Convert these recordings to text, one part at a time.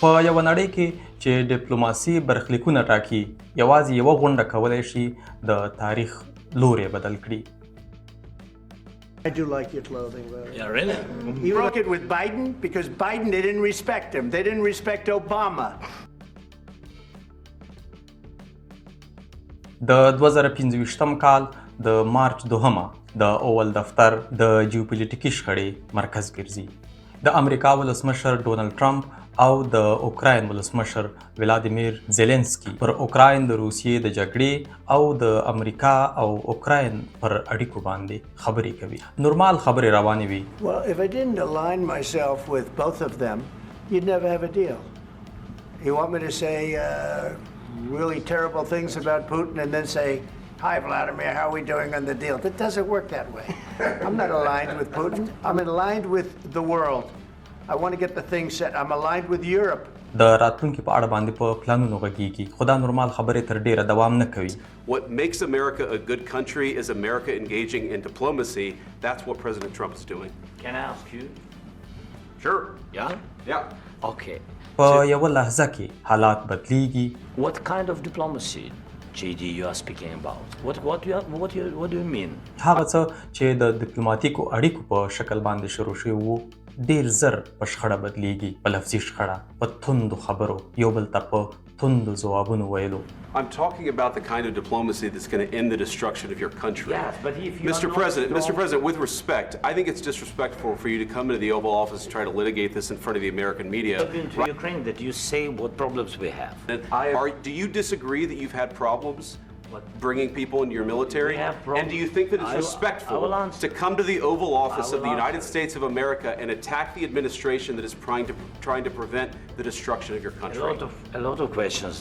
په یو نړۍ کې چې ډیپلوماسي برخلیکونه ټاکي یوازې یوه غونډه کولی شي د تاریخ لوری بدل کړي. I do like your clothing, though. Yeah, really? You broke it with Biden because Biden, they didn't respect him. They didn't respect Obama. د 2015 کال د مارچ 2 د اول دفتر د جیوپولیټیکي شخړې مرکز ګرځي. د امریکا ولسمشر ډونالد ټرمپ او د اوکراین ولسمشر ولادیمیر زيلنسکي پر اوکراین د روسیې د جګړې او د امریکا او اوکراین پر اړیکو باندې خبرې کوي. نورمال خبرې روانې وي. Well, if I didn't align myself with both of them, you'd never have a deal. You want me to say really terrible things about Putin and then say, "Hi, Vladimir, how are we doing on the deal?" That doesn't work that way. I'm not aligned with Putin. I'm aligned with the world. I want to get the thing set. I'm aligned with Europe. د راتلونکي په اړه باندې په پلانونو غږیږي. خو دا نورمال خبرې تر ډیره دوام نه کوي. What makes America a good country is America engaging in diplomacy. That's what President Trump is doing. Can I ask you? Sure. Yeah? Yeah. Okay. په یوه لحظه کې حالات بدلیږي. What kind of diplomacy, JD, you are speaking about? What do you mean? هغه څه چې د ډیپلوماټیکو اړیکو په شکل باندې شروع شوي وو ډیر زر په شخړه بدلیږي، په لفظي شخړه، په توندو خبرو، یو بل ته په توندو ځوابونو ویلو. I'm talking about the kind of diplomacy that's going to end the destruction of your country. Yes, but if you Mr. President, with respect, I think it's disrespectful for you to come into the Oval Office and try to litigate this in front of the American media. To Ukraine, that you say what problems we have. Do you disagree that you've had problems bringing people into your military? And do you think that it's respectful to come to the Oval Office of the United States of America and attack the administration that is trying to prevent the destruction of your country? A lot of questions.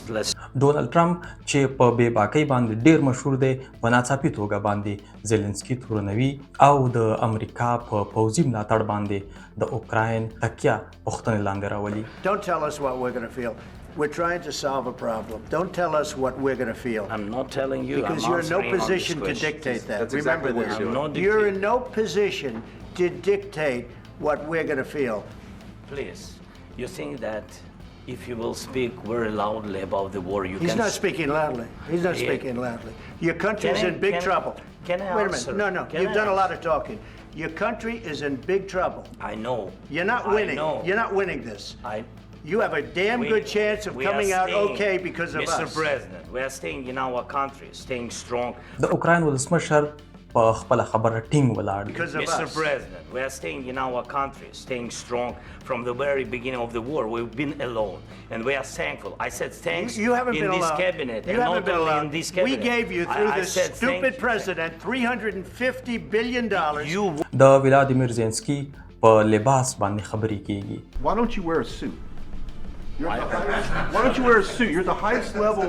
ډونالد ټرمپ چې په بې باکۍ باندې ډیر مشهور دی، په ناڅاپي توګه باندې زيلنسکي تورنوي او د امریکا په پوځي ملاتړ باندې د اوکراین تکیه پوښتنې لاندې راولي. Don't tell us what we're going to feel. We're trying to solve a problem. Don't tell us what we're going to feel. I'm not telling you. Because you're in no position to dictate that. That's Remember exactly this. what You're in no position to dictate what we're going to feel. Please, you think that if you will speak very loudly about the war, you He's can... not speaking loudly. He's not speaking loudly. Your country's in big trouble. Can I Wait a answer? minute. No. You've done a lot of talking. Your country is in big trouble. I know. You're not winning. You're not winning this. You have a damn good chance of coming out okay because of us. Mr. President, we are staying in our country, staying strong. د اوکراین ولسمشر په خپل خبره ټینګ ولاړ. Mr. President, we are staying in our country, staying strong from the very beginning of the war. We've been alone, and we are thankful. I said thanks. You haven't in been this alone. cabinet, You and haven't not been only alone. in this cabinet. We gave you through this stupid president $350 billion. د ولادیمیر زيلنسکي په لباس باندې خبرې کیږي. Why don't you wear a suit? Why don't you wear a suit? You're at the highest level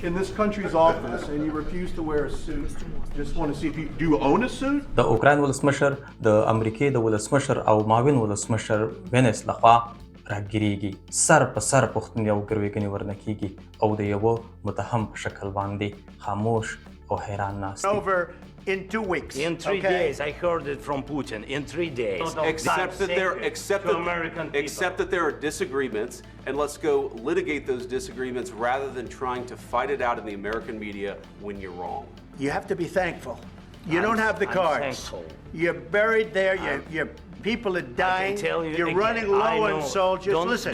in this country's office and you refuse to wear a suit. Just want to see if you do you own a suit? د اوکراین ولسمشر د امریکای د ولسمشر او معاون ولسمشر وینس لخوا راګریږي. سر په سر پوښتنې او ګروېږنې ورنه کیږي او د یو متهم په شکل باندې خاموش او حیران ناست. Over in 2 weeks. In 3 days, I heard it from Putin. In 3 days. Except that there are disagreements, and let's go litigate those disagreements rather than trying to fight it out in the American media when you're wrong. You have to be thankful. You don't have the cards. Thankful. You're buried there. Your people are dying. You're running low on soldiers. Listen,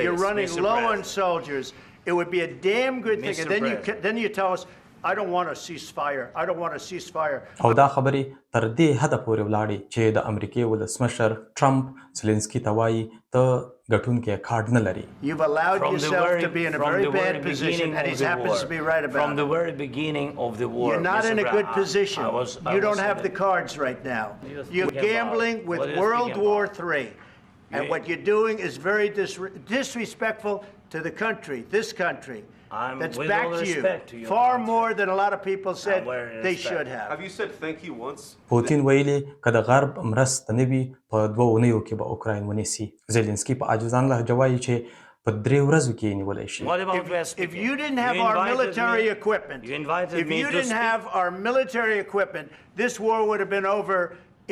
you're running low on soldiers. It would be a damn good thing. And then you tell us, I don't want a ceasefire. I don't want a ceasefire. او دا خبرې تر دې حده پورې ولاړې چې د امریکای ولسمشر ټرمپ زيلنسکي ته وایي ته ګټونکی کارډ نه لري. You've allowed yourself to be in a very bad position, and he happens to be right about it. From the very beginning of the war. You're not in a good position. You don't have the cards right now. You're gambling with World War III. And what you're doing is very disrespectful to the country, this country. That's back to you. Far more than a lot of people said they should have. Have you said thank you once? پوتین ویلي که د غرب مرسته نه وي په 2 اونیو کې به اوکراین ونیسي. زيلنسکي په عاجزانه لهجه وایي چې په 3 ورځو کې یې نیولی شي. If you didn't have our military equipment, if you didn't have our military equipment, this war would have been over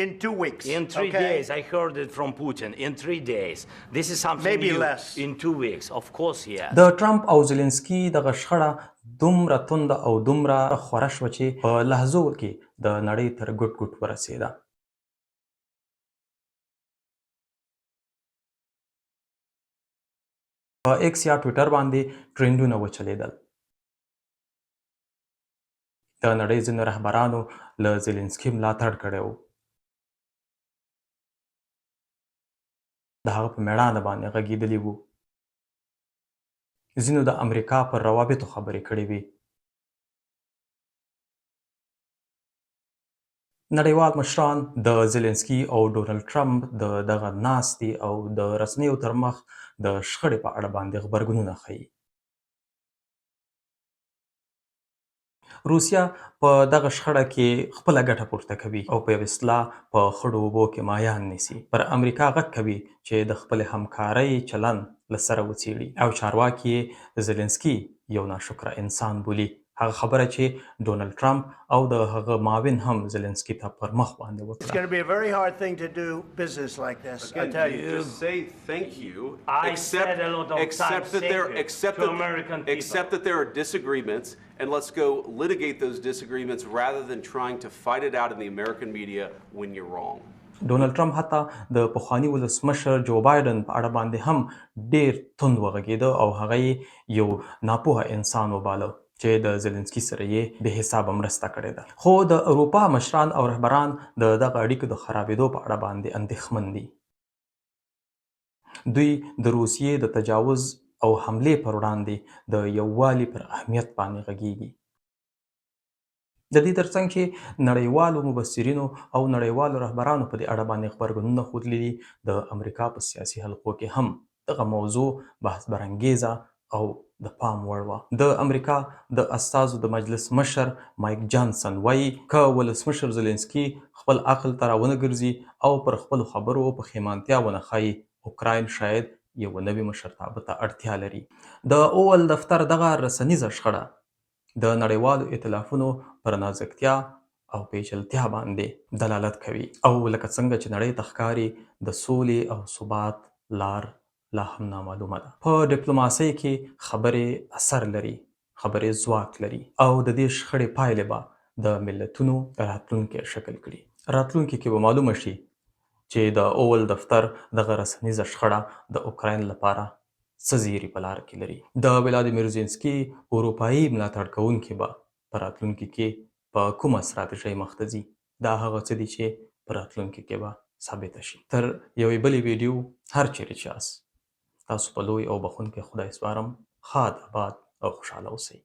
in 2 weeks. In 3 okay? days, I heard it from Putin. In 3 days. This is something Maybe new. less. In 2 weeks. Of course he has. د ټرمپ او زيلنسکي دغه شخړه دومره تنده او دومره خوره شوه چې په لحظو کې د نړۍ تر ګوټ ګوټ ورسېده. په ایکس یا ټویټر باندې ټرینډونه وچلېدل. د نړۍ ځینو رهبرانو له زيلنسکي ملاتړ کړی و. د هغه په مېړانه باندې غږېدلي وو. ځینو د امریکا پر روابطو خبرې کړې وې. نړیوال مشران د زيلنسکي او ډونالډ ټرمپ د دغه ناستې او د رسنیو تر مخ د شخړې په اړه باندې غبرګونونه ښیي. روسیه په دغه شخړه کې خپله ګټه پورته کوي او په یو اصطلاح په خړو اوبو کې ماهیان نیسي. پر امریکا غږ کوي چې د خپلې همکارۍ چلند له سره وڅېړي او چارواکي یې زيلنسکي یو ناشکره انسان بولي. هغه خبره چې ډونالډ ټرمپ او د هغه معاون هم زيلنسکي ته پر مخ باندې It's وکړه. going to be a very hard thing to do business like this. I Again, tell you you. just say thank you. I said a lot of times thank you to American people. Except that there are disagreements, and let's go litigate those disagreements rather than trying to fight it out in the American media when you're wrong. ډونالډ ټرمپ حتی د پخواني ولسمشر جو بایدن په اړه باندې هم ډیر توند وغږېده او هغه یې یو ناپوهه انسان وباله چې د زيلنسکي سره یې بې حسابه مرسته کړې ده. خو د اروپا مشران او رهبران د دغه اړیکو د خرابېدو په اړه باندې اندېښمن دي. دوی د روسیې د تجاوز او حملې پر وړاندې د یووالي پر اهمیت باندې غږیږي. د دې ترڅنګ چې نړیوالو مبصرینو او نړیوالو رهبرانو په دې اړه باندې غبرګونونه ښودلي دي، د امریکا په سیاسي حلقو کې هم دغه موضوع بحث برانګیزه او د پام وړ وه. د امریکا د استازو د مجلس مشر مایک جانسن وایي که ولسمشر زيلنسکي خپل عقل ته راونه ګرځي او پر خپلو خبرو پښیمانتیا ونه ښایي، اوکراین شاید یو نوي مشرتابه ته اړتیا لري. د اول دفتر دغه رسنیزه شخړه د نړیوالو ائتلافونو پر نازکتیا او پیچلتیا باندې دلالت کوي او لکه څنګه چې نړۍ ته ښکاري د سولې او ثبات لار لا هم نامعلومه ده. په ډیپلوماسۍ کې خبرې اثر لري، خبرې ځواک لري او د دې شخړې پایلې به د ملتونو راتلونکی شکل کړي. راتلونکي کې به معلومه شي چې د اول دفتر دغه رسنیزه شخړه د اوکراین لپاره څه زیري په لار کې لري. د ولادیمیر زيلنسکي اروپایي ملاتړ کوونکي به په راتلونکي کې په کومه ستراتیژۍ مخ ته ځي، دا هغه څه دي چې په راتلونکي کې به ثابته شي. تر یوې بلې ویډیو هر چیرې چې یاست، تاسو په لوی او بخښونکی خدای سپارم. ښاد، آباد او خوشحاله اوسئ.